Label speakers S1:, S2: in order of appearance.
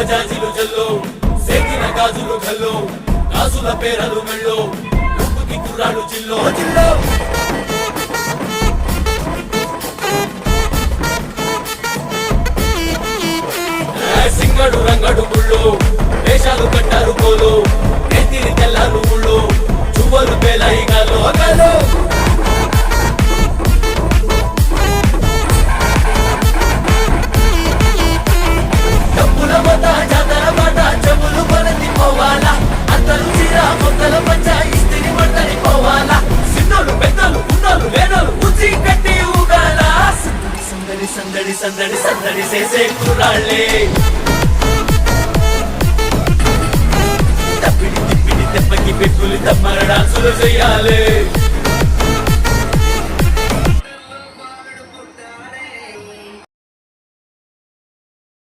S1: జాజిలు జల్లో సేకిన గాజులు గల్లో గాజుల పేరలు మెళ్ళో ఉప్పుకి కుర్రాడు చిల్లో చిల్లో సింగడు రంగడు గుళ్ళు వేషాలు కట్టారు కోలు నెత్తిని తెల్లారు ముళ్ళు చువ్వలు పేలాయి గాలో గాలో డబ్బుల మత జాతర మాట చెవులు కొనతి పోవాలా అందరూ చీరా మొక్కల పంచ ఇస్తిని పడతని పోవాలా సిన్నోలు పెద్దలు ఉన్నోలు లేనోలు ఉచి కట్టి ఊగాల సందడి సందడి సందడి సందడి చేసే కుర్రాళ్ళే తప్పిడి తిప్పిడి దెబ్బకి పెట్టులు తమ్మర డాన్సులు చెయ్యాలి